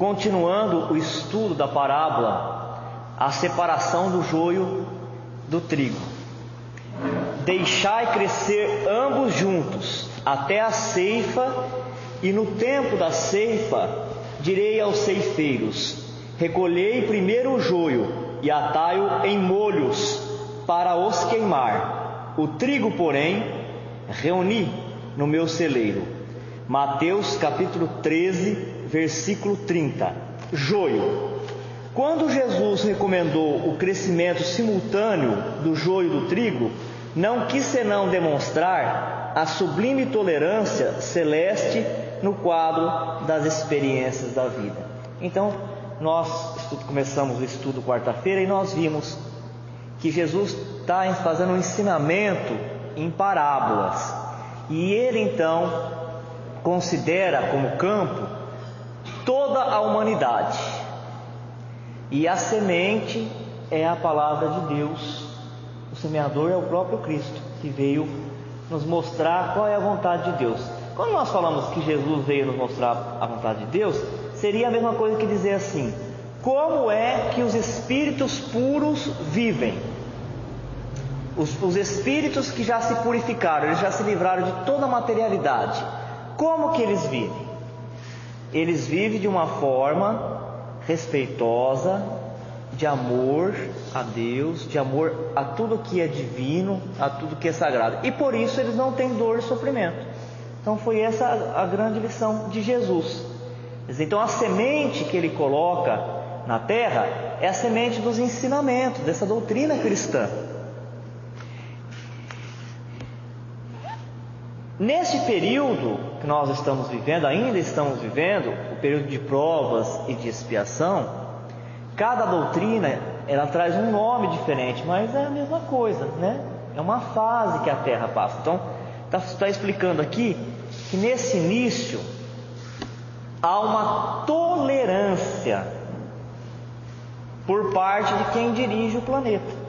Continuando o estudo da parábola, a separação do joio do trigo. Deixai crescer ambos juntos, até a ceifa, e no tempo da ceifa direi aos ceifeiros: recolhei primeiro o joio e atai-o em molhos para os queimar. O trigo, porém, reuni no meu celeiro. Mateus capítulo 13, versículo 30. Joio. Quando Jesus recomendou o crescimento simultâneo do joio e do trigo, não quis senão demonstrar a sublime tolerância celeste no quadro das experiências da vida. Então, nós começamos o estudo quarta-feira e nós vimos que Jesus está fazendo um ensinamento em parábolas. E ele então considera como campo toda a humanidade. E a semente é a palavra de Deus. O semeador é o próprio Cristo, que veio nos mostrar qual é a vontade de Deus. Quando nós falamos que Jesus veio nos mostrar a vontade de Deus, seria a mesma coisa que dizer assim: como é que os espíritos puros vivem? Os espíritos que já se purificaram, eles já se livraram de toda a materialidade. Como que eles vivem? Eles vivem de uma forma respeitosa, de amor a Deus, de amor a tudo que é divino, a tudo que é sagrado. E por isso eles não têm dor e sofrimento. Então foi essa a grande lição de Jesus. Então a semente que ele coloca na terra é a semente dos ensinamentos, dessa doutrina cristã. Neste período que nós estamos vivendo, ainda estamos vivendo, o período de provas e de expiação, cada doutrina, ela traz um nome diferente, mas é a mesma coisa, né? É uma fase que a Terra passa. Então, está explicando aqui que nesse início há uma tolerância por parte de quem dirige o planeta.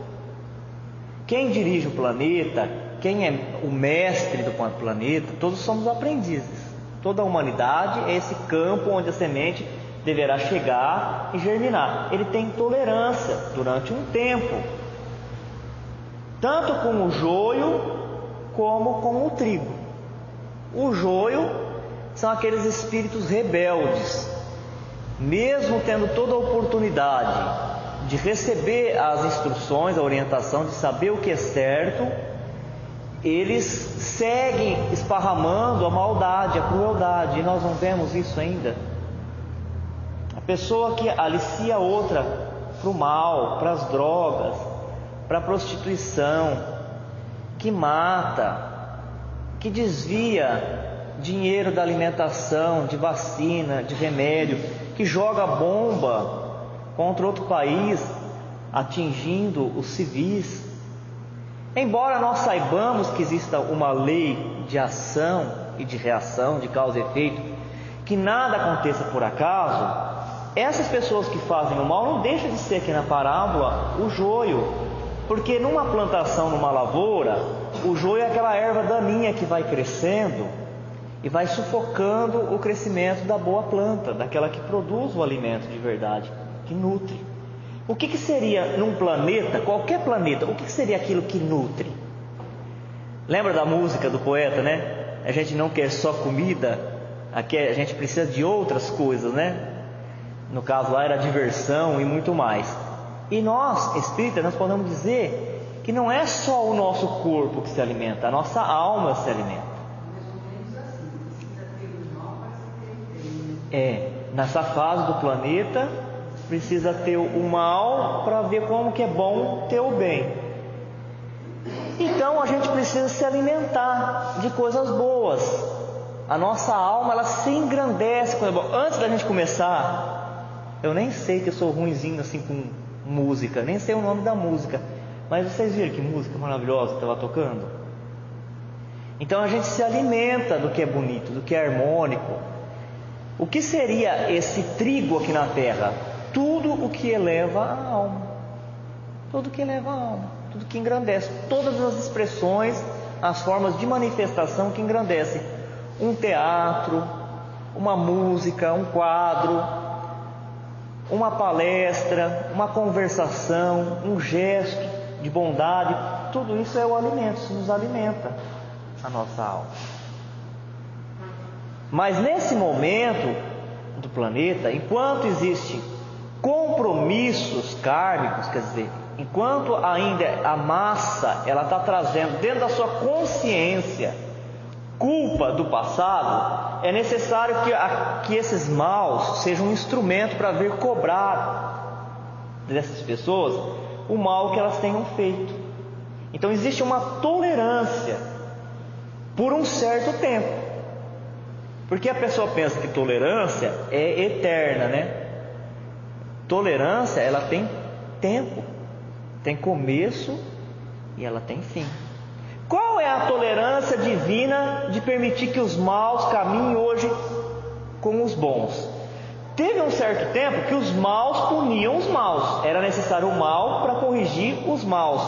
Quem dirige o planeta, quem é o mestre do planeta, todos somos aprendizes. Toda a humanidade é esse campo onde a semente deverá chegar e germinar. Ele tem tolerância durante um tempo, tanto com o joio como com o trigo. O joio são aqueles espíritos rebeldes, mesmo tendo toda a oportunidade de receber as instruções, a orientação, de saber o que é certo, eles seguem esparramando a maldade, a crueldade, e nós não vemos isso ainda. A pessoa que alicia outra para o mal, para as drogas, para a prostituição, que mata, que desvia dinheiro da alimentação, de vacina, de remédio, que joga bomba contra outro país, atingindo os civis. Embora nós saibamos que exista uma lei de ação e de reação, de causa e efeito, que nada aconteça por acaso, essas pessoas que fazem o mal não deixam de ser aqui na parábola o joio, porque numa plantação, numa lavoura, o joio é aquela erva daninha que vai crescendo e vai sufocando o crescimento da boa planta, daquela que produz o alimento de verdade, que nutre. O que seria num planeta, qualquer planeta, o que seria aquilo que nutre? Lembra da música do poeta, né? A gente não quer só comida, aqui a gente precisa de outras coisas, né? No caso lá era diversão e muito mais. E nós, espíritas, nós podemos dizer que não é só o nosso corpo que se alimenta, a nossa alma se alimenta. Nessa fase do planeta precisa ter o mal para ver como que é bom ter o bem. Então a gente precisa se alimentar de coisas boas. A nossa alma, ela se engrandece quando é bom. Antes da gente começar, eu nem sei que eu sou ruinzinho assim com música, nem sei o nome da música, mas vocês viram que música maravilhosa estava tocando? Então a gente se alimenta do que é bonito, do que é harmônico. O que seria esse trigo aqui na terra? Tudo o que eleva a alma, tudo que eleva a alma, tudo que engrandece, todas as expressões, as formas de manifestação que engrandecem. Um teatro, uma música, um quadro, uma palestra, uma conversação, um gesto de bondade, tudo isso é o alimento, isso nos alimenta a nossa alma. Mas nesse momento do planeta, enquanto existem compromissos kármicos, quer dizer, enquanto ainda a massa ela está trazendo dentro da sua consciência culpa do passado, é necessário que esses maus sejam um instrumento para vir cobrar dessas pessoas o mal que elas tenham feito. Então existe uma tolerância por um certo tempo, porque a pessoa pensa que tolerância é eterna, né? Tolerância, ela tem tempo, tem começo e ela tem fim. Qual é a tolerância divina de permitir que os maus caminhem hoje com os bons? Teve um certo tempo que os maus puniam os maus, era necessário o mal para corrigir os maus,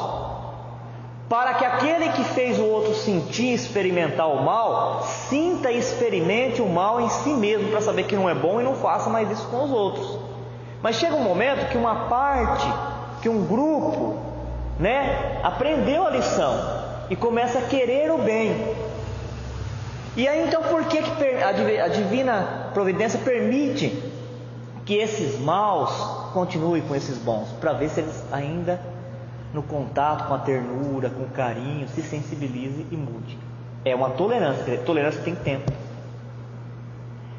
para que aquele que fez o outro sentir, experimentar o mal, sinta e experimente o mal em si mesmo, para saber que não é bom e não faça mais isso com os outros. Mas chega um momento que uma parte, que um grupo, aprendeu a lição e começa a querer o bem. E aí então por que a divina providência permite que esses maus continuem com esses bons? Para ver se eles ainda, no contato com a ternura, com o carinho, se sensibilizem e mudem. É uma tolerância, tolerância tem tempo.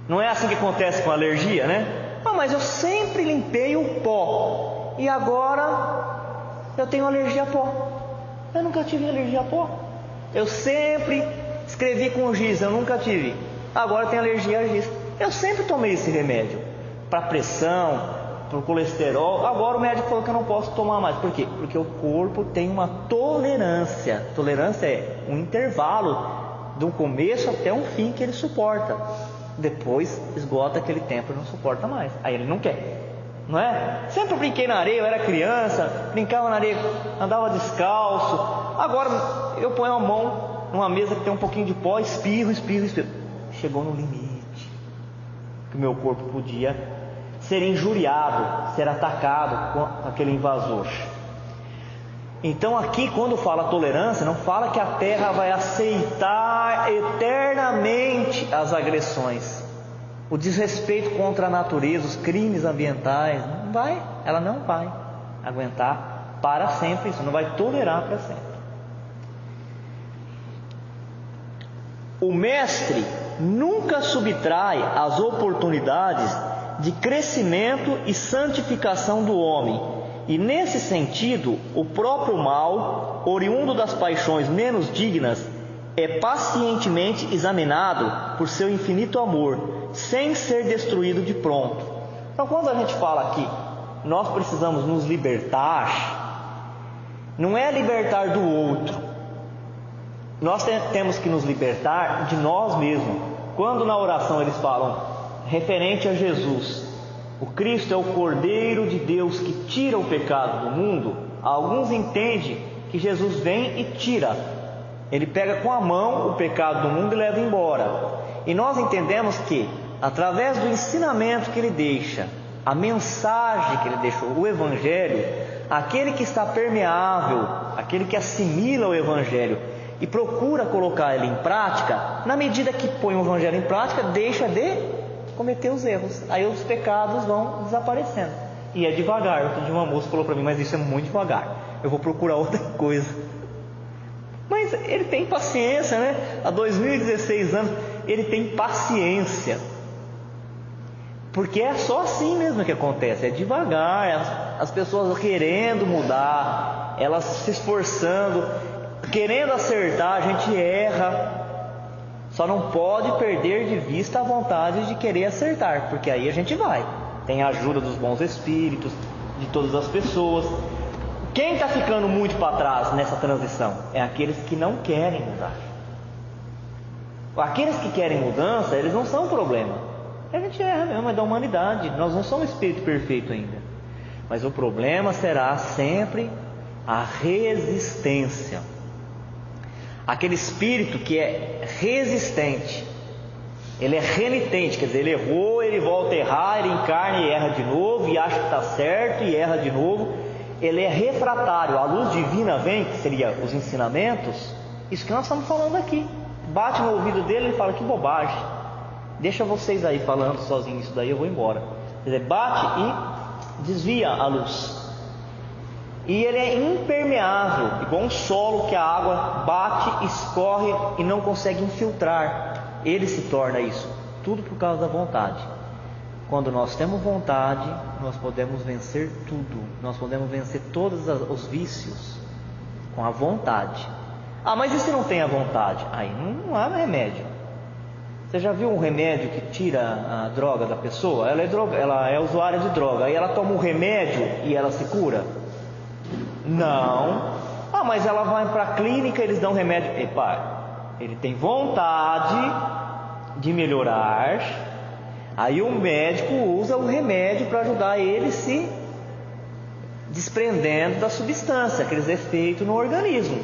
Não é assim que acontece com a alergia, né? Mas eu sempre limpei o pó e agora eu tenho alergia a pó. Eu nunca tive alergia a pó. Eu sempre escrevi com giz, eu nunca tive. Agora eu tenho alergia a giz. Eu sempre tomei esse remédio para pressão, para o colesterol. Agora o médico falou que eu não posso tomar mais. Por quê? Porque o corpo tem uma tolerância. Tolerância é um intervalo do começo até um fim que ele suporta. Depois esgota aquele tempo e não suporta mais. Aí ele não quer. Não é? Sempre brinquei na areia, eu era criança, brincava na areia, andava descalço. Agora eu ponho a mão numa mesa que tem um pouquinho de pó, espirro. Chegou no limite que o meu corpo podia ser injuriado, ser atacado com aquele invasor. Então aqui quando fala tolerância, não fala que a terra vai aceitar eternamente as agressões, o desrespeito contra a natureza, os crimes ambientais. Não vai, ela não vai aguentar para sempre isso, não vai tolerar para sempre. O mestre nunca subtrai as oportunidades de crescimento e santificação do homem, e nesse sentido o próprio mal, oriundo das paixões menos dignas, é pacientemente examinado por seu infinito amor, sem ser destruído de pronto. Então quando a gente fala aqui, nós precisamos nos libertar, não é libertar do outro, nós temos que nos libertar de nós mesmos. Quando na oração eles falam referente a Jesus, o Cristo é o Cordeiro de Deus que tira o pecado do mundo, alguns entendem que Jesus vem e tira, ele pega com a mão o pecado do mundo e leva embora. E nós entendemos que através do ensinamento que ele deixa, a mensagem que ele deixou, o Evangelho, aquele que está permeável, aquele que assimila o Evangelho e procura colocar ele em prática, na medida que põe o Evangelho em prática, deixa de cometer os erros, aí os pecados vão desaparecendo. E é devagar. Outro dia uma moça falou para mim, mas isso é muito devagar, eu vou procurar outra coisa. Mas ele tem paciência, né? Há 2016 anos ele tem paciência, porque é só assim mesmo que acontece, é devagar. As pessoas querendo mudar, elas se esforçando, querendo acertar, a gente erra. Só não pode perder de vista a vontade de querer acertar, porque aí a gente vai. Tem a ajuda dos bons espíritos, de todas as pessoas. Quem está ficando muito para trás nessa transição? É aqueles que não querem mudar. Aqueles que querem mudança, eles não são problema. A gente erra mesmo, é da humanidade. Nós não somos espírito perfeito ainda. Mas o problema será sempre a resistência. Aquele espírito que é resistente, Ele é renitente, quer dizer, ele errou, ele volta a errar, ele encarna e erra de novo, e acha que está certo e erra de novo. Ele é refratário. A luz divina vem, que seria os ensinamentos, isso que nós estamos falando aqui. Bate no ouvido dele e fala: que bobagem, deixa vocês aí falando sozinhos isso daí, eu vou embora. Quer dizer, bate e desvia a luz. E ele é impermeável, igual um solo que a água bate, escorre e não consegue infiltrar. Ele se torna isso, tudo por causa da vontade. Quando nós temos vontade, nós podemos vencer tudo. Nós podemos vencer todos os vícios com a vontade. Ah, mas e se não tem a vontade? Aí não há remédio. Você já viu um remédio que tira a droga da pessoa? Ela é usuária de droga, aí ela toma um remédio e ela se cura? Não. Ah, mas ela vai para a clínica e eles dão remédio. Epa, ele tem vontade de melhorar, aí o médico usa o remédio para ajudar ele se desprendendo da substância, aqueles efeitos no organismo.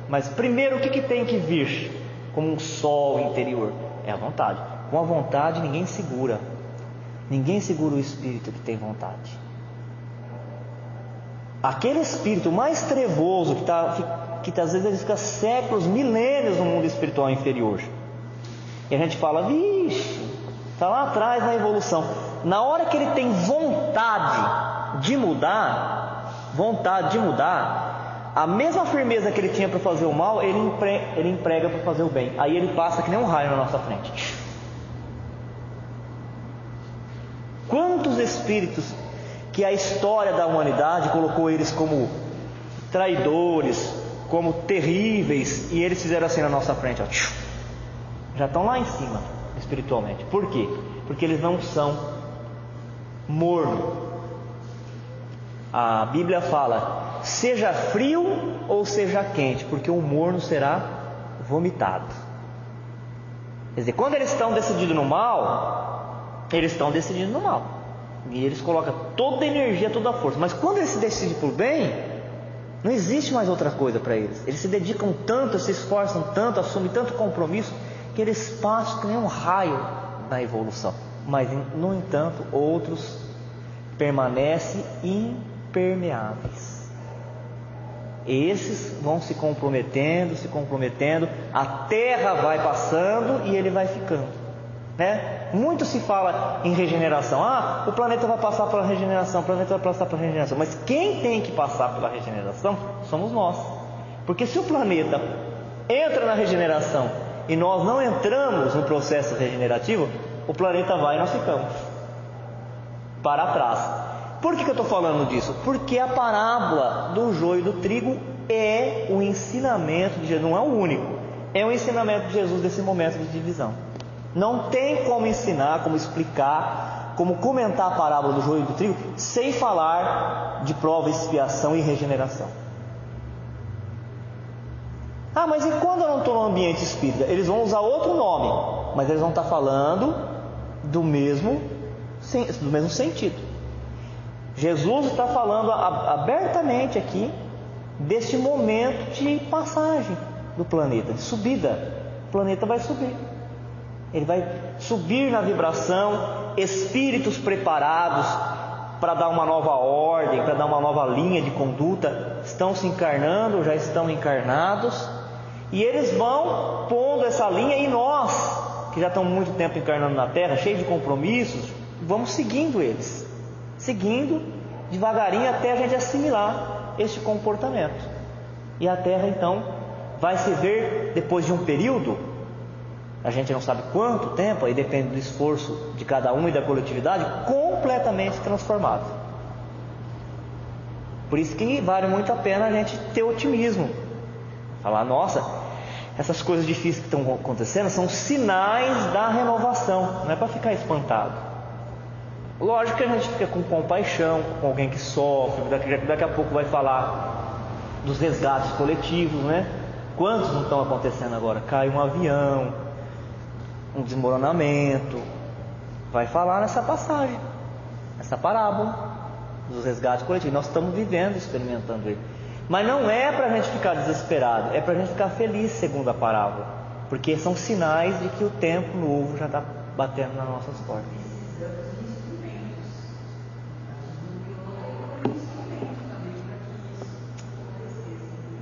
Mas primeiro o que tem que vir como um sol interior? É a vontade. Com a vontade ninguém segura. Ninguém segura o espírito que tem vontade. Aquele espírito mais trevoso que às vezes ele fica séculos, milênios no mundo espiritual inferior. E a gente fala: vixe, está lá atrás na evolução. Na hora que ele tem vontade de mudar, a mesma firmeza que ele tinha para fazer o mal, ele emprega para fazer o bem. Aí ele passa que nem um raio na nossa frente. Quantos espíritos que a história da humanidade colocou eles como traidores, como terríveis, e eles fizeram assim na nossa frente, ó, já estão lá em cima espiritualmente. Por quê? Porque eles não são morno. A Bíblia fala: seja frio ou seja quente, porque o morno será vomitado. Quer dizer, quando eles estão decididos no mal, eles estão decididos no mal, e eles colocam toda a energia, toda a força. Mas quando eles se decidem por bem, não existe mais outra coisa para eles. Eles se dedicam tanto, se esforçam tanto, assumem tanto compromisso, que eles passam que nem um raio na evolução. Mas, no entanto, outros permanecem impermeáveis. Esses vão se comprometendo, a terra vai passando e ele vai ficando, né? Muito se fala em regeneração. Ah, o planeta vai passar pela regeneração, mas quem tem que passar pela regeneração somos nós. Porque se o planeta entra na regeneração e nós não entramos no processo regenerativo, o planeta vai e nós ficamos para trás. Por que eu estou falando disso? Porque a parábola do joio e do trigo é o ensinamento de Jesus, não é o único, é o ensinamento de Jesus desse momento de divisão. Não tem como ensinar, como explicar, como comentar a parábola do joio e do trigo sem falar de prova, expiação e regeneração. Ah, mas e quando eu não estou no ambiente espírita? Eles vão usar outro nome, mas eles vão estar falando do mesmo sentido. Jesus está falando abertamente aqui deste momento de passagem do planeta, de subida. O planeta vai subir. Ele vai subir na vibração, espíritos preparados para dar uma nova ordem, para dar uma nova linha de conduta, estão se encarnando, já estão encarnados, e eles vão pondo essa linha, e nós, que já estamos muito tempo encarnando na Terra, cheios de compromissos, vamos seguindo eles, seguindo devagarinho até a gente assimilar este comportamento. E a Terra então vai se ver, depois de um período, a gente não sabe quanto tempo, aí depende do esforço de cada um e da coletividade, completamente transformado. Por isso que vale muito a pena a gente ter otimismo, falar: nossa, essas coisas difíceis que estão acontecendo são sinais da renovação, não é para ficar espantado. Lógico que a gente fica com compaixão com alguém que sofre, daqui a pouco vai falar dos resgates coletivos, né? Quantos não estão acontecendo agora? Cai um avião, um desmoronamento, vai falar nessa passagem, essa parábola dos resgates coletivos. Nós estamos vivendo, experimentando ele. Mas não é para a gente ficar desesperado, é para a gente ficar feliz, segundo a parábola. porque são sinais de que o tempo novo já está batendo nas nossas portas.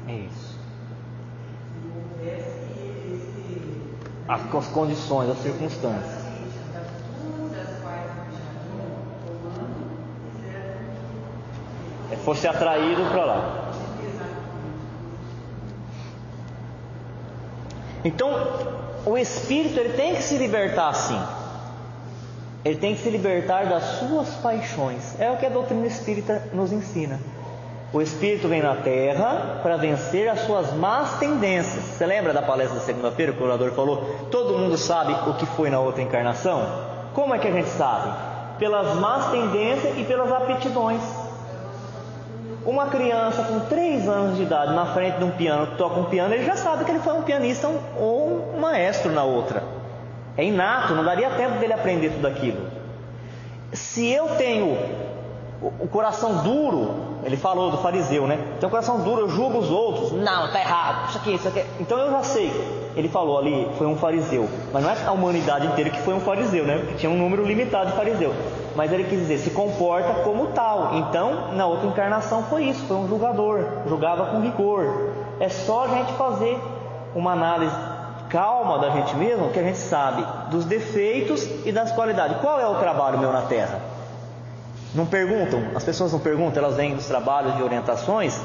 É isso. As condições, as circunstâncias. Fosse atraído para lá. Então, o espírito ele tem que se libertar assim. Ele tem que se libertar das suas paixões. É o que a doutrina espírita nos ensina. O espírito vem na Terra para vencer as suas más tendências. Você lembra da palestra da segunda-feira que o orador falou? Todo mundo sabe o que foi na outra encarnação? Como é que a gente sabe? Pelas más tendências e pelas aptidões. Uma criança com 3 anos de idade na frente de um piano, que toca um piano, ele já sabe que ele foi um pianista ou um maestro na outra. É inato, não daria tempo dele aprender tudo aquilo. Se eu tenho o coração duro, ele falou do fariseu, né? Tem um coração duro, eu julgo os outros. Não, está errado, isso aqui. Então eu já sei. Ele falou ali, foi um fariseu. Mas não é a humanidade inteira que foi um fariseu, né? Porque tinha um número limitado de fariseu. Mas ele quis dizer, se comporta como tal. Então, na outra encarnação foi isso, foi um julgador, julgava com rigor. É só a gente fazer uma análise calma da gente mesmo, que a gente sabe dos defeitos e das qualidades. Qual é o trabalho meu na Terra? Não perguntam, as pessoas não perguntam, elas vêm dos trabalhos de orientações,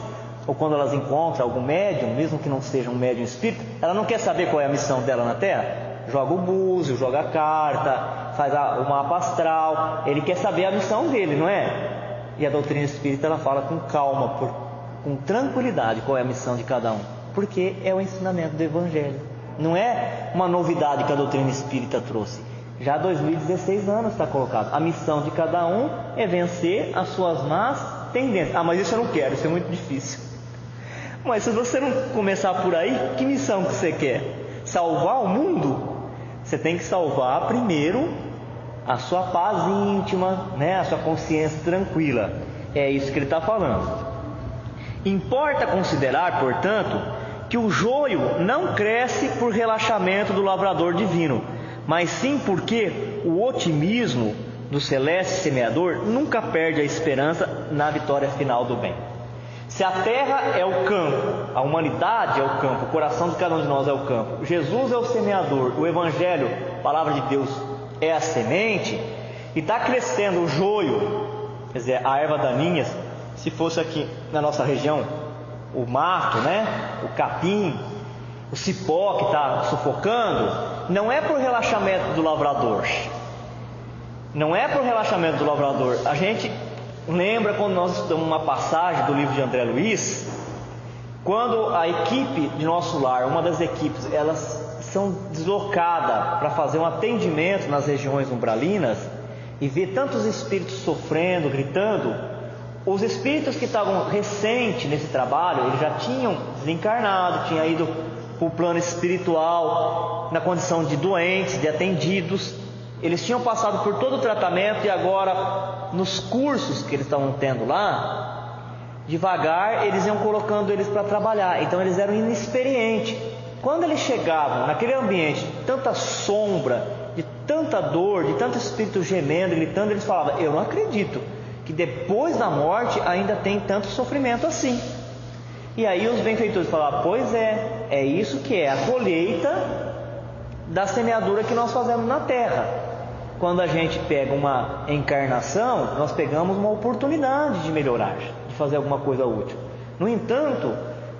ou quando elas encontram algum médium, mesmo que não seja um médium espírita, ela não quer saber qual é a missão dela na Terra? Joga o búzio, joga a carta, faz o mapa astral, ele quer saber a missão dele, não é? E a doutrina espírita ela fala com calma, com tranquilidade qual é a missão de cada um, porque é o ensinamento do Evangelho, não é uma novidade que a doutrina espírita trouxe. Já há 2016 anos está colocado. A missão de cada um é vencer as suas más tendências. Ah, mas isso eu não quero, isso é muito difícil. Mas se você não começar por aí, que missão que você quer? Salvar o mundo? Você tem que salvar primeiro a sua paz íntima, né? A sua consciência tranquila. É isso que ele está falando. Importa considerar, portanto, que o joio não cresce por relaxamento do lavrador divino, mas sim porque o otimismo do celeste semeador nunca perde a esperança na vitória final do bem. Se a terra é o campo, a humanidade é o campo, o coração de cada um de nós é o campo, Jesus é o semeador, o Evangelho, a palavra de Deus, é a semente, e está crescendo o joio, quer dizer, a erva daninha, se fosse aqui na nossa região, o mato, né? O capim, o cipó que está sufocando, não é por relaxamento do lavrador. Não é por relaxamento do lavrador. A gente lembra quando nós estudamos uma passagem do livro de André Luiz, quando a equipe de nosso lar, uma das equipes, elas são deslocadas para fazer um atendimento nas regiões umbralinas e ver tantos espíritos sofrendo, gritando. Os espíritos que estavam recentes nesse trabalho, eles já tinham desencarnado, tinham ido para o plano espiritual, na condição de doentes, de atendidos. Eles tinham passado por todo o tratamento e agora, nos cursos que eles estavam tendo lá, devagar eles iam colocando eles para trabalhar. Então eles eram inexperientes. Quando eles chegavam naquele ambiente de tanta sombra, de tanta dor, de tanto espírito gemendo, gritando, eles falavam: eu não acredito que depois da morte ainda tem tanto sofrimento assim. E aí os benfeitores falaram: pois é isso que é a colheita da semeadura que nós fazemos na terra. Quando a gente pega uma encarnação, nós pegamos uma oportunidade de melhorar, de fazer alguma coisa útil. No entanto,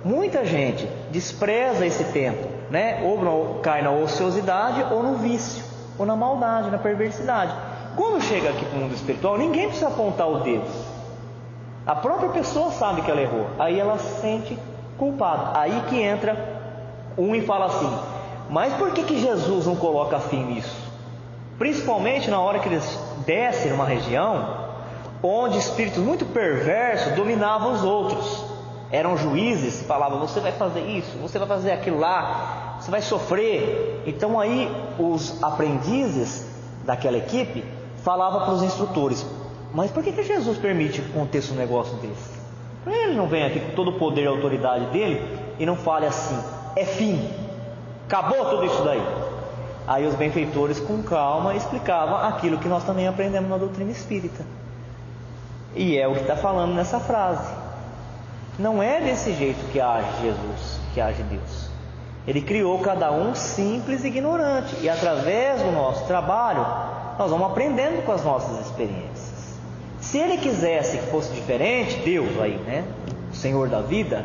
muita gente despreza esse tempo, né? Ou cai na ociosidade, ou no vício, ou na maldade, na perversidade. Quando chega aqui para o mundo espiritual, ninguém precisa apontar o dedo. A própria pessoa sabe que ela errou. Aí ela se sente culpada. Aí que entra um e fala assim: mas por que Jesus não coloca fim nisso? Principalmente na hora que eles descem numa região onde espíritos muito perversos dominavam os outros. Eram juízes, falavam: você vai fazer isso, você vai fazer aquilo lá, você vai sofrer. Então aí os aprendizes daquela equipe falavam para os instrutores: mas por que Jesus permite que aconteça um negócio desse? Ele não vem aqui com todo o poder e autoridade dele e não fale assim: é fim. Acabou tudo isso daí. Aí os benfeitores, com calma, explicavam aquilo que nós também aprendemos na doutrina espírita. E é o que está falando nessa frase. Não é desse jeito que age Jesus, que age Deus. Ele criou cada um simples e ignorante. E através do nosso trabalho, nós vamos aprendendo com as nossas experiências. Se Ele quisesse que fosse diferente, Deus aí, né? O Senhor da vida,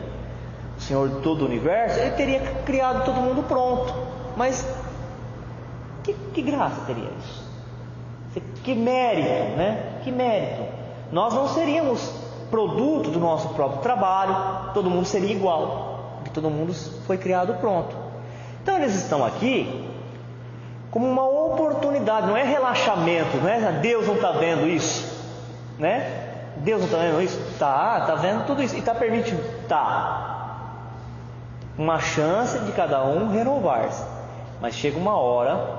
o Senhor de todo o universo, Ele teria criado todo mundo pronto. Mas que graça teria isso? Que mérito, né? Que mérito. Nós não seríamos produto do nosso próprio trabalho, todo mundo seria igual, porque todo mundo foi criado pronto. Então eles estão aqui como uma oportunidade, não é relaxamento, né? Deus não está vendo isso, né? Deus não está vendo isso? Está vendo tudo isso e está permitindo, uma chance de cada um renovar-se, mas chega uma hora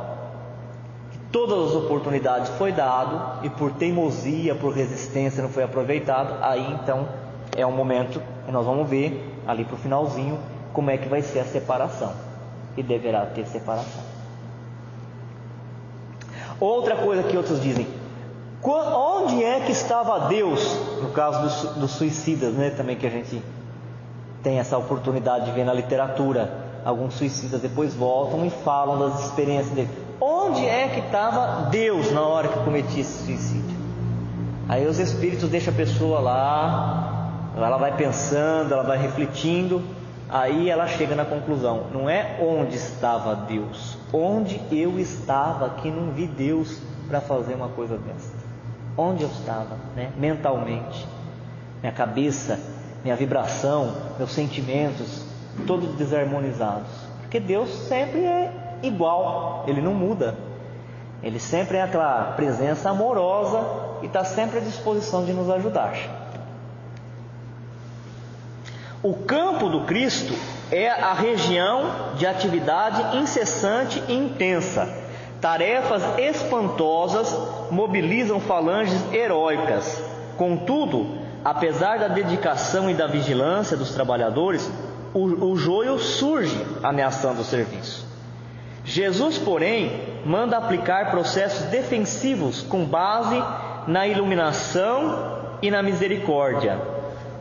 que todas as oportunidades foi dado e por teimosia, por resistência não foi aproveitado. Aí então é um momento que nós vamos ver ali para o finalzinho como é que vai ser a separação, e deverá ter separação. Outra coisa que outros dizem: onde é que estava Deus? No caso dos suicidas, né? Também que a gente tem essa oportunidade de ver na literatura. Alguns suicidas depois voltam e falam das experiências dele. Onde é que estava Deus na hora que cometia esse suicídio? Aí os espíritos deixam a pessoa lá, ela vai pensando, ela vai refletindo, aí ela chega na conclusão: não é onde estava Deus, onde eu estava que não vi Deus para fazer uma coisa dessa. Onde eu estava, né? Mentalmente, minha cabeça, minha vibração, meus sentimentos, todos desarmonizados. Porque Deus sempre é igual, Ele não muda. Ele sempre é aquela presença amorosa e está sempre à disposição de nos ajudar. O campo do Cristo é a região de atividade incessante e intensa. Tarefas espantosas mobilizam falanges heróicas. Contudo, apesar da dedicação e da vigilância dos trabalhadores, o joio surge ameaçando o serviço. Jesus, porém, manda aplicar processos defensivos com base na iluminação e na misericórdia.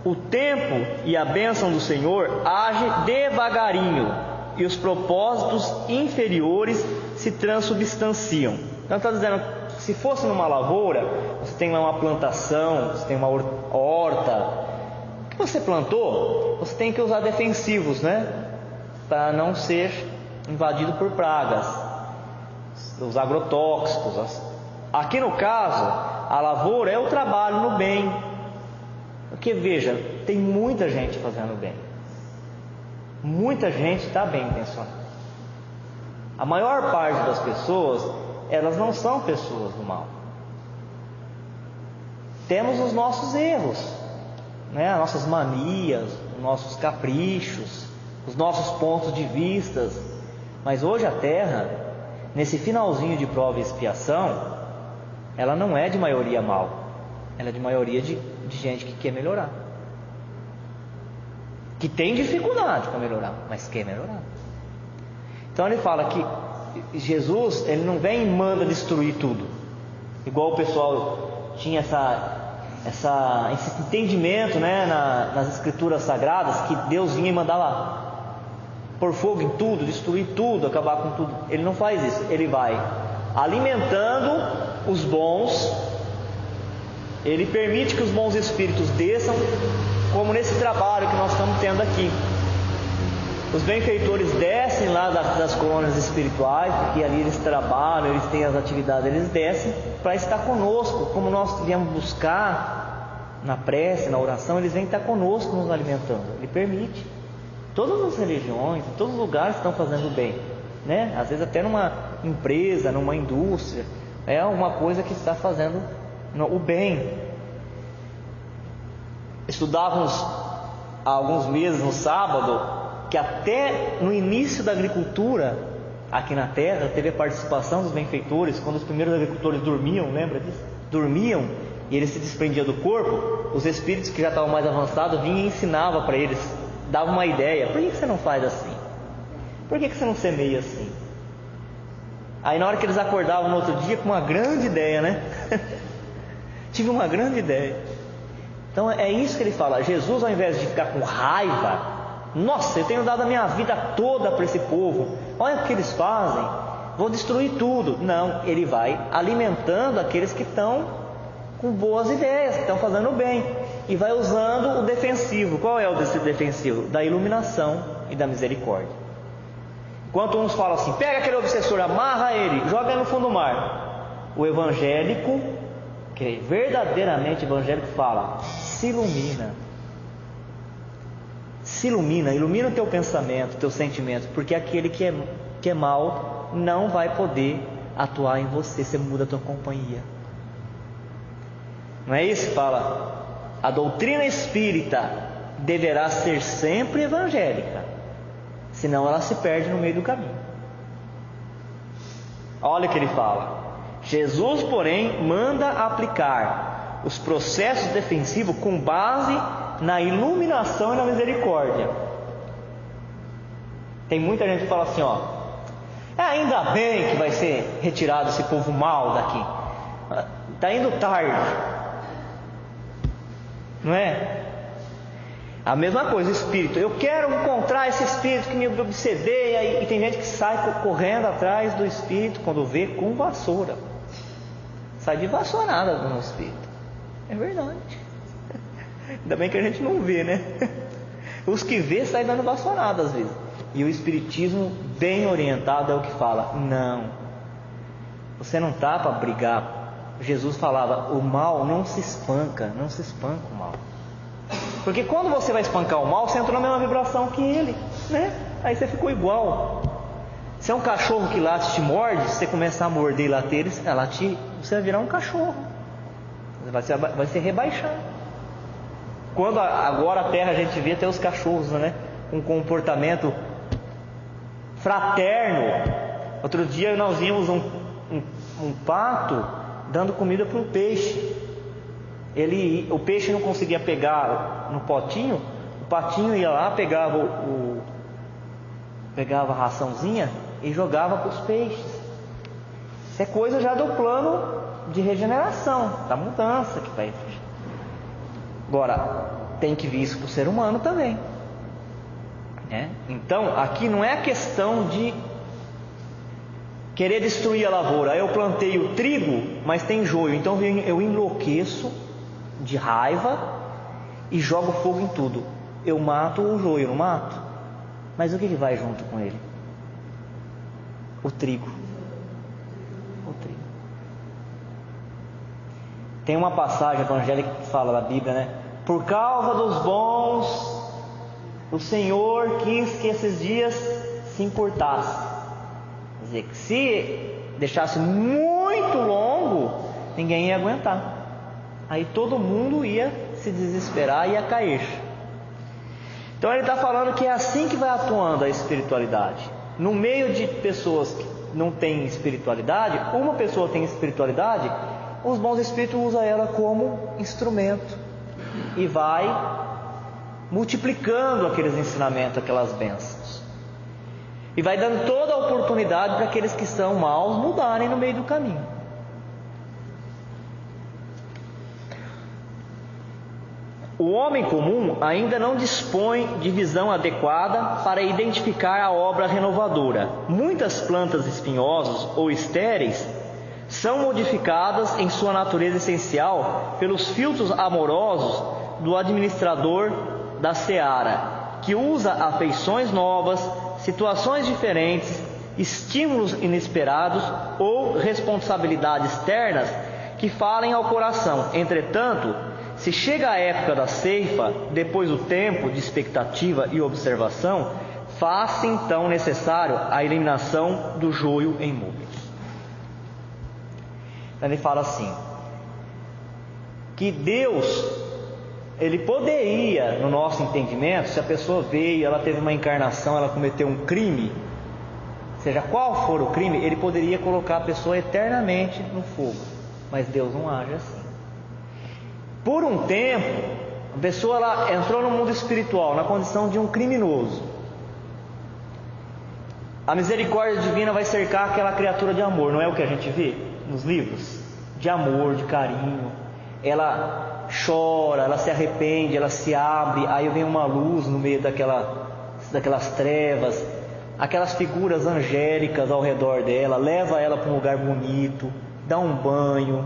O tempo e a bênção do Senhor age devagarinho e os propósitos inferiores se transubstanciam. Então está dizendo, se fosse numa lavoura, você tem lá uma plantação, você tem uma horta, o que você plantou, você tem que usar defensivos, né? Para não ser invadido por pragas, os agrotóxicos. Aqui no caso, a lavoura é o trabalho no bem. Porque veja, tem muita gente fazendo bem. Muita gente está bem intencionada. A maior parte das pessoas, elas não são pessoas do mal. Temos os nossos erros, né? As nossas manias, os nossos caprichos, os nossos pontos de vista. Mas hoje a Terra, nesse finalzinho de prova e expiação, ela não é de maioria mal. Ela é de maioria de gente que quer melhorar, que tem dificuldade para melhorar, mas quer melhorar. Então ele fala que Jesus, ele não vem e manda destruir tudo, igual o pessoal tinha esse entendimento, né, nas escrituras sagradas, que Deus vinha e mandava pôr fogo em tudo, destruir tudo, acabar com tudo. Ele não faz isso. Ele vai alimentando os bons. Ele permite que os bons espíritos desçam, como nesse trabalho que nós estamos tendo aqui. Os benfeitores descem lá das colônias espirituais, porque ali eles trabalham, eles têm as atividades, eles descem para estar conosco, como nós viemos buscar na prece, na oração, eles vêm estar conosco nos alimentando. Ele permite. Todas as religiões, em todos os lugares estão fazendo bem, né? Às vezes até numa empresa, numa indústria, é uma coisa que está fazendo o bem. Estudávamos há alguns meses no sábado que até no início da agricultura aqui na Terra teve a participação dos benfeitores. Quando os primeiros agricultores dormiam, lembra disso? Dormiam e eles se desprendiam do corpo, os espíritos que já estavam mais avançados vinham e ensinavam para eles, davam uma ideia: por que você não faz assim? Por que você não semeia assim? Aí na hora que eles acordavam no outro dia, com uma grande ideia, né? Tive uma grande ideia. Então é isso que ele fala. Jesus, ao invés de ficar com raiva, nossa, eu tenho dado a minha vida toda para esse povo, olha o que eles fazem, vou destruir tudo. Não, ele vai alimentando aqueles que estão com boas ideias, que estão fazendo bem, e vai usando o defensivo. Qual é o defensivo? Da iluminação e da misericórdia. Enquanto uns falam assim, pega aquele obsessor, amarra ele, joga ele no fundo do mar. O evangélico, que é verdadeiramente evangélico, fala, se ilumina. Se ilumina, ilumina o teu pensamento, o teu sentimento, porque aquele que é mau não vai poder atuar em você, você muda a tua companhia. Não é isso? Fala, a doutrina espírita deverá ser sempre evangélica, senão ela se perde no meio do caminho. Olha o que ele fala. Jesus, porém, manda aplicar os processos defensivos com base na iluminação e na misericórdia. Tem muita gente que fala assim, ainda bem que vai ser retirado esse povo mal daqui. Está indo tarde. Não é? A mesma coisa, espírito. Eu quero encontrar esse espírito que me obsedeia. E tem gente que sai correndo atrás do espírito quando vê com vassoura. Sai de vassourada no espírito. É verdade. Ainda bem que a gente não vê, né? Os que vê saem dando vassourada às vezes. E o espiritismo bem orientado é o que fala, não, você não está para brigar. Jesus falava, o mal não se espanca, não se espanca o mal. Porque quando você vai espancar o mal, você entrou na mesma vibração que ele, né? Aí você ficou igual. Se é um cachorro que late e te morde, se você começar a morder e later, você vai virar um cachorro. Vai ser rebaixado. Quando agora a terra a gente vê até os cachorros, né? Com comportamento fraterno. Outro dia nós vimos um pato dando comida para um peixe. O peixe não conseguia pegar no potinho, o patinho ia lá, pegava a raçãozinha e jogava para os peixes. Isso é coisa já do plano de regeneração, da mudança que vai. Agora, tem que vir isso para o ser humano também. Então, aqui não é a questão de querer destruir a lavoura. Eu plantei o trigo, mas tem joio, então eu enlouqueço de raiva e jogo fogo em tudo. Eu mato o joio, não mato? Mas o que vai junto com ele? O trigo. O trigo. Tem uma passagem evangélica que fala da Bíblia, né? Por causa dos bons, o Senhor quis que esses dias se encurtassem. Quer dizer, que se deixasse muito longo, ninguém ia aguentar. Aí todo mundo ia se desesperar e ia cair. Então ele está falando que é assim que vai atuando a espiritualidade. No meio de pessoas que não têm espiritualidade, uma pessoa tem espiritualidade, os bons espíritos usam ela como instrumento e vai multiplicando aqueles ensinamentos, aquelas bênçãos, e vai dando toda a oportunidade para aqueles que são maus mudarem no meio do caminho. O homem comum ainda não dispõe de visão adequada para identificar a obra renovadora. Muitas plantas espinhosas ou estéreis são modificadas em sua natureza essencial pelos filtros amorosos do administrador da seara, que usa afeições novas, situações diferentes, estímulos inesperados ou responsabilidades externas que falem ao coração. Entretanto, se chega a época da ceifa, depois do tempo de expectativa e observação, faz-se então necessário a eliminação do joio em mudas. Ele fala assim, que Deus, Ele poderia, no nosso entendimento, se a pessoa veio, ela teve uma encarnação, ela cometeu um crime, seja qual for o crime, Ele poderia colocar a pessoa eternamente no fogo, mas Deus não age assim. Por um tempo, a pessoa ela entrou no mundo espiritual, na condição de um criminoso. A misericórdia divina vai cercar aquela criatura de amor, não é o que a gente vê nos livros? De amor, de carinho. Ela chora, ela se arrepende, ela se abre, aí vem uma luz no meio daquelas trevas, aquelas figuras angélicas ao redor dela, leva ela para um lugar bonito, dá um banho,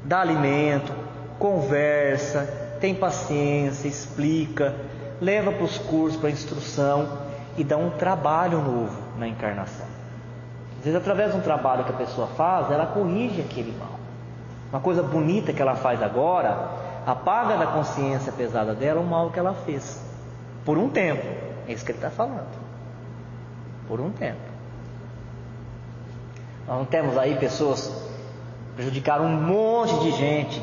dá alimento, conversa, tem paciência, explica, leva para os cursos, para a instrução, e dá um trabalho novo na encarnação. Às vezes, através de um trabalho que a pessoa faz, ela corrige aquele mal. Uma coisa bonita que ela faz agora, apaga da consciência pesada dela o mal que ela fez. Por um tempo. É isso que ele está falando. Por um tempo. Nós não temos aí pessoas que prejudicaram um monte de gente.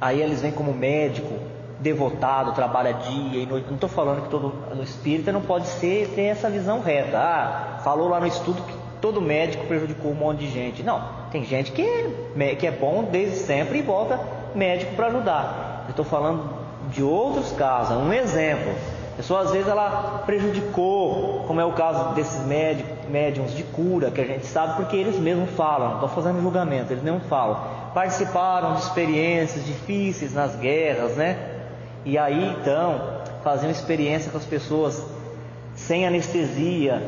Aí eles vêm como médico, devotado, trabalha dia e noite. Não estou falando que todo espírita não pode ter essa visão reta. Falou lá no estudo que todo médico prejudicou um monte de gente. Não, tem gente que é bom desde sempre e volta médico para ajudar. Eu estou falando de outros casos. Um exemplo: a pessoa às vezes ela prejudicou, como é o caso desses médiums de cura, que a gente sabe porque eles mesmos falam. Não estou fazendo julgamento, eles mesmos falam. Participaram de experiências difíceis nas guerras, né? E aí então faziam experiência com as pessoas sem anestesia,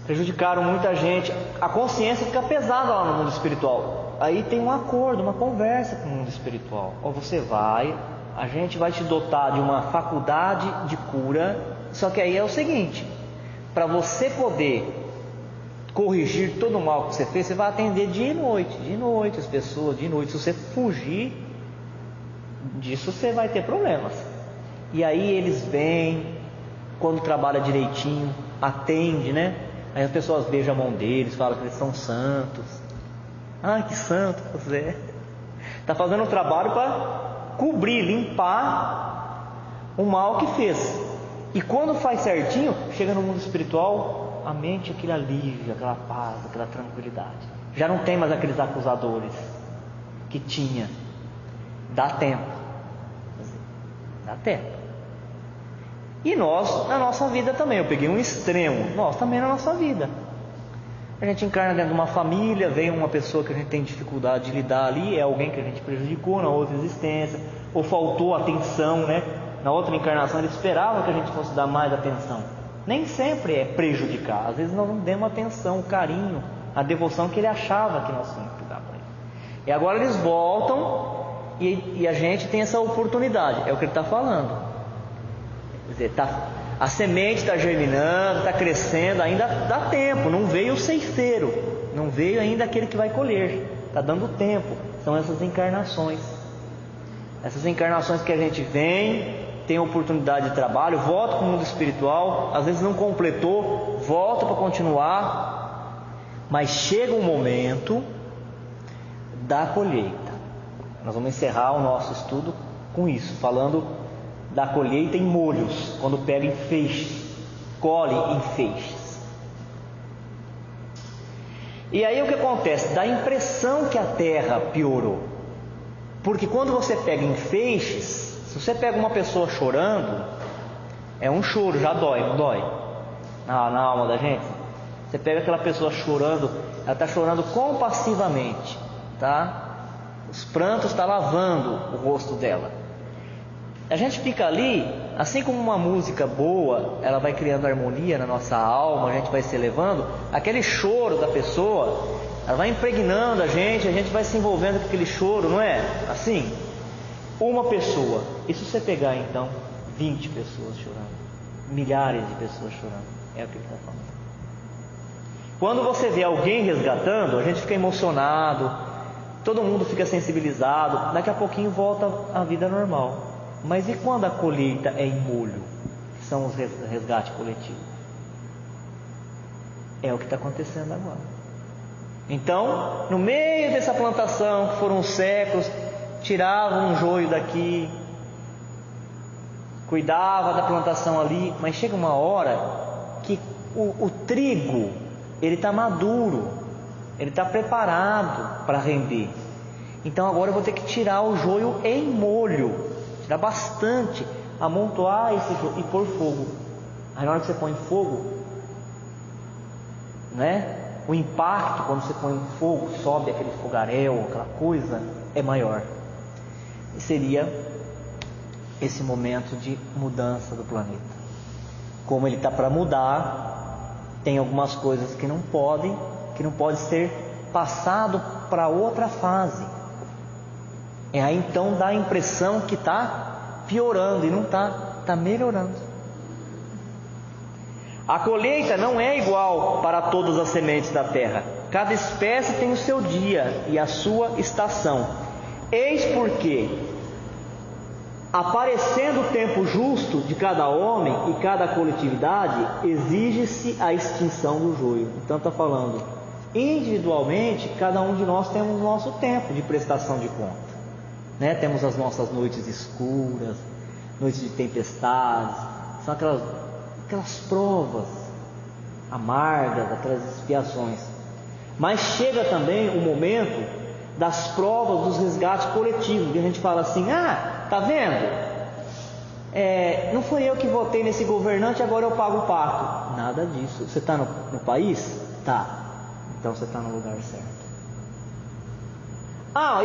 prejudicaram muita gente. A consciência fica pesada lá no mundo espiritual. Aí tem um acordo, uma conversa com o mundo espiritual. Ou você vai, a gente vai te dotar de uma faculdade de cura. Só que aí é o seguinte: para você poder corrigir todo o mal que você fez, você vai atender dia e noite as pessoas, de noite. Se você fugir disso, você vai ter problemas. E aí eles vêm, quando trabalha direitinho, atende, né? Aí as pessoas beijam a mão deles, falam que eles são santos. Ah, que santo você está fazendo um trabalho para cobrir, limpar o mal que fez. E quando faz certinho, chega no mundo espiritual, a mente, aquele alívio, aquela paz, aquela tranquilidade. Já não tem mais aqueles acusadores que tinha. Dá tempo. Dá tempo. E nós, na nossa vida também, eu peguei um extremo, nós também na nossa vida. A gente encarna dentro de uma família, vem uma pessoa que a gente tem dificuldade de lidar ali, é alguém que a gente prejudicou na outra existência, ou faltou atenção, né? Na outra encarnação ele esperava que a gente fosse dar mais atenção. Nem sempre é prejudicar, às vezes nós não demos atenção, o carinho, a devoção que ele achava que nós tínhamos que dar para ele. E agora eles voltam e a gente tem essa oportunidade, é o que ele está falando. Quer dizer, a semente está germinando, está crescendo, ainda dá tempo, não veio o ceifeiro, não veio ainda aquele que vai colher, está dando tempo. São essas encarnações que a gente vem, tem oportunidade de trabalho, volta para o mundo espiritual, às vezes não completou, volta para continuar, mas chega um momento da colheita. Nós vamos encerrar o nosso estudo com isso, falando da colheita em molhos, quando pega em feixes, colhe em feixes. E aí o que acontece? Dá a impressão que a terra piorou, porque quando você pega em feixes, se você pega uma pessoa chorando, é um choro, já dói, não dói? Na alma da gente. Você pega aquela pessoa chorando, ela está chorando compassivamente, tá? Os prantos estão lavando o rosto dela. A gente fica ali, assim como uma música boa, ela vai criando harmonia na nossa alma, a gente vai se elevando, aquele choro da pessoa, ela vai impregnando a gente vai se envolvendo com aquele choro, não é? Assim, uma pessoa, e se você pegar então 20 pessoas chorando, milhares de pessoas chorando, é o que ele está falando. Quando você vê alguém resgatando, a gente fica emocionado, todo mundo fica sensibilizado, daqui a pouquinho volta a vida normal. Mas e quando a colheita é em molho, que são os resgates coletivos? É o que está acontecendo agora. Então, no meio dessa plantação, que foram séculos, tirava um joio daqui, cuidava da plantação ali, mas chega uma hora que o trigo, ele está maduro, ele está preparado para render. Então agora eu vou ter que tirar o joio em molho, tirar bastante, amontoar esse joio e pôr fogo. Aí na hora que você põe fogo, né? O impacto quando você põe um fogo, sobe aquele fogaréu, aquela coisa, é maior. E seria esse momento de mudança do planeta. Como ele está para mudar, tem algumas coisas que não pode ser passado para outra fase. E aí então dá a impressão que está piorando e não está melhorando. A colheita não é igual para todas as sementes da terra. Cada espécie tem o seu dia e a sua estação. Eis porque, aparecendo o tempo justo de cada homem e cada coletividade, exige-se a extinção do joio. Então está falando, individualmente, cada um de nós temos o nosso tempo de prestação de conta, né? Temos as nossas noites escuras, noites de tempestades, são aquelas provas amargas, aquelas expiações. Mas chega também o momento das provas, dos resgates coletivos, que a gente fala assim, tá vendo? Não foi eu que votei nesse governante, agora eu pago o pato. Nada disso. Você está no país? Tá. Então você está no lugar certo.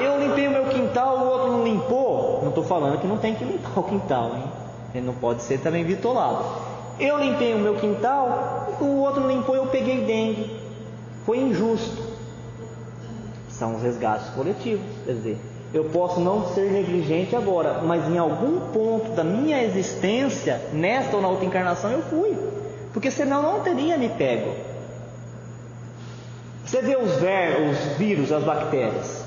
Eu limpei o meu quintal, o outro não limpou. Não estou falando que não tem que limpar o quintal, hein? Ele não pode ser também bitolado. Eu limpei o meu quintal, o outro não limpou, eu peguei dengue. Foi injusto. São os resgates coletivos. Quer dizer, eu posso não ser negligente agora, mas em algum ponto da minha existência, nesta ou na outra encarnação, eu fui. Porque senão não teria me pego. Você vê os vírus, as bactérias.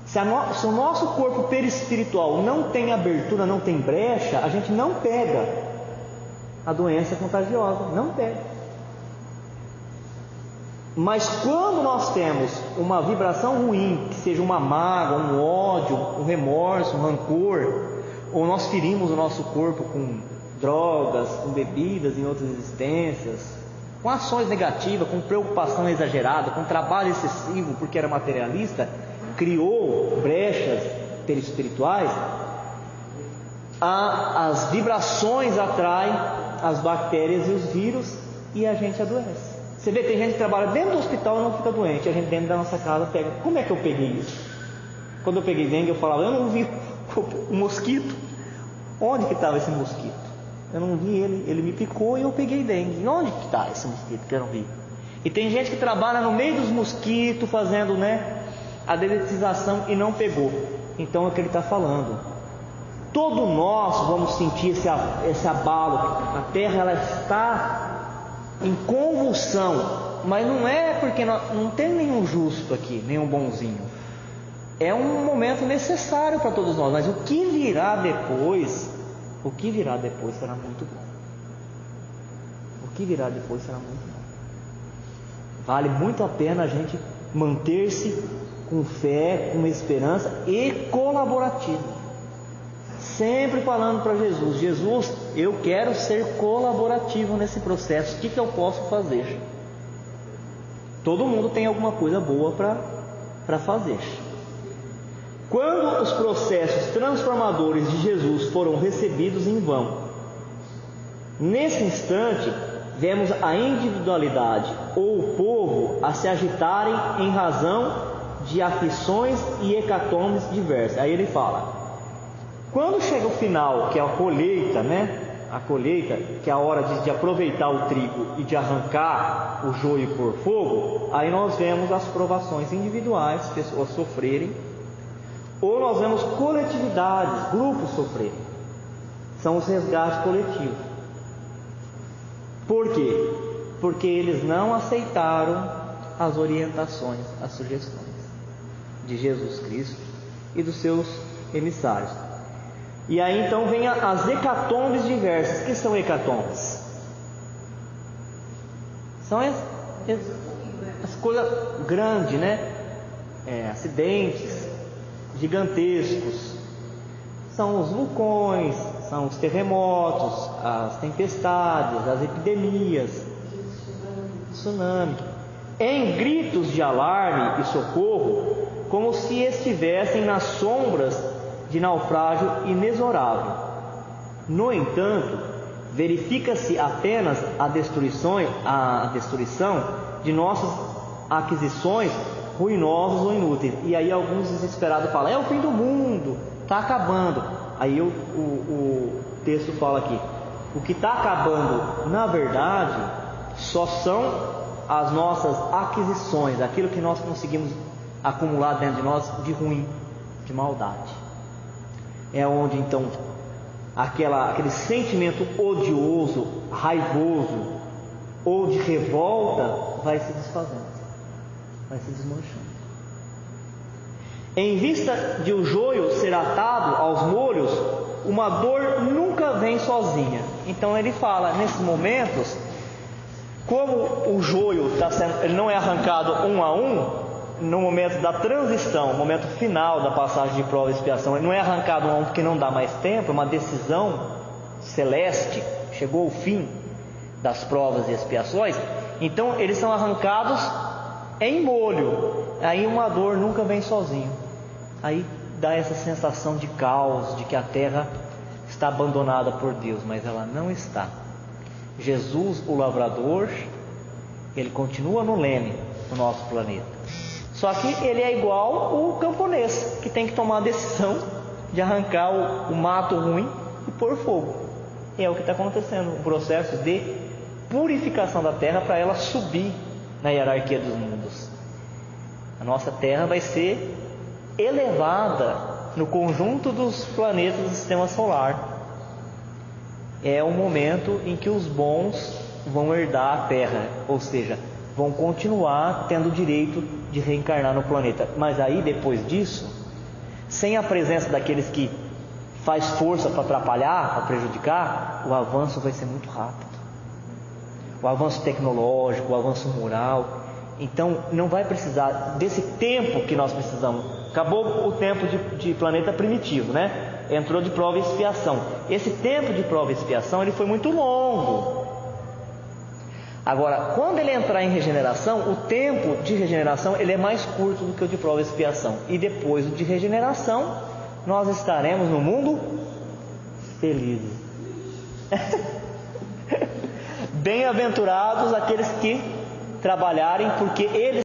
Se o nosso corpo perispiritual não tem abertura, não tem brecha, a gente não pega a doença contagiosa, não pega. Mas quando nós temos uma vibração ruim, que seja uma mágoa, um ódio, um remorso, um rancor, ou nós ferimos o nosso corpo com drogas, com bebidas em outras existências, com ações negativas, com preocupação exagerada, com trabalho excessivo porque era materialista, criou brechas perispirituais, as vibrações atraem as bactérias e os vírus e a gente adoece. Você vê, tem gente que trabalha dentro do hospital e não fica doente. A gente dentro da nossa casa pega. Como é que eu peguei isso? Quando eu peguei dengue, eu falava, eu não vi o mosquito. Onde que estava esse mosquito? Eu não vi ele. Ele me picou e eu peguei dengue. E onde que está esse mosquito que eu não vi? E tem gente que trabalha no meio dos mosquitos, fazendo, a dedetização e não pegou. Então é o que ele está falando. Todos nós vamos sentir esse abalo. A terra ela está em convulsão, mas não é porque não tem nenhum justo aqui, nenhum bonzinho. É um momento necessário para todos nós, mas o que virá depois será muito bom. O que virá depois será muito bom. Vale muito a pena a gente manter-se com fé, com esperança e colaborativo. Sempre falando para Jesus, eu quero ser colaborativo nesse processo, o que eu posso fazer? Todo mundo tem alguma coisa boa para fazer. Quando os processos transformadores de Jesus foram recebidos em vão, nesse instante, vemos a individualidade ou o povo a se agitarem em razão de aflições e hecatombes diversas. Aí ele fala, quando chega o final, que é a colheita, a colheita, que é a hora de aproveitar o trigo e de arrancar o joio por fogo, aí nós vemos as provações individuais, pessoas sofrerem, ou nós vemos coletividades, grupos sofrerem. São os resgates coletivos. Por quê? Porque eles não aceitaram as orientações, as sugestões de Jesus Cristo e dos seus emissários. E aí então vem as hecatombes diversas. O que são hecatombes? São as coisas grandes, acidentes gigantescos. São os vulcões, são os terremotos, as tempestades, as epidemias, tsunami. Em gritos de alarme e socorro, como se estivessem nas sombras de naufrágio inexorável. No entanto, verifica-se apenas a destruição de nossas aquisições ruinosas ou inúteis. E aí alguns desesperados falam: é o fim do mundo, está acabando. Aí o texto fala aqui: o que está acabando, na verdade, só são as nossas aquisições, aquilo que nós conseguimos acumular dentro de nós de ruim, de maldade. É onde então aquele sentimento odioso, raivoso ou de revolta vai se desfazendo, vai se desmanchando. Em vista de o joio ser atado aos molhos, uma dor nunca vem sozinha. Então ele fala, nesses momentos, como o joio ele não é arrancado um a um, no momento da transição, no momento final da passagem de prova e expiação, ele não é arrancado um a um porque não dá mais tempo, é uma decisão celeste, chegou o fim das provas e expiações, então eles são arrancados em molho. Aí uma dor nunca vem sozinho. Aí dá essa sensação de caos, de que a terra está abandonada por Deus, mas ela não está. Jesus, o lavrador, ele continua no leme do nosso planeta. Só que ele é igual o camponês, que tem que tomar a decisão de arrancar o mato ruim e pôr fogo. E é o que está acontecendo, um processo de purificação da terra para ela subir na hierarquia dos mundos. A nossa terra vai ser elevada no conjunto dos planetas do sistema solar. É o momento em que os bons vão herdar a terra, ou seja, vão continuar tendo o direito de reencarnar no planeta. Mas aí, depois disso, sem a presença daqueles que faz força para atrapalhar, para prejudicar, o avanço vai ser muito rápido. O avanço tecnológico, o avanço moral. Então, não vai precisar desse tempo que nós precisamos. Acabou o tempo de planeta primitivo, né? Entrou de prova e expiação. Esse tempo de prova e expiação ele foi muito longo. Agora, quando ele entrar em regeneração, o tempo de regeneração ele é mais curto do que o de prova e expiação. E depois do de regeneração, nós estaremos no mundo felizes. Bem-aventurados aqueles que trabalharem, porque eles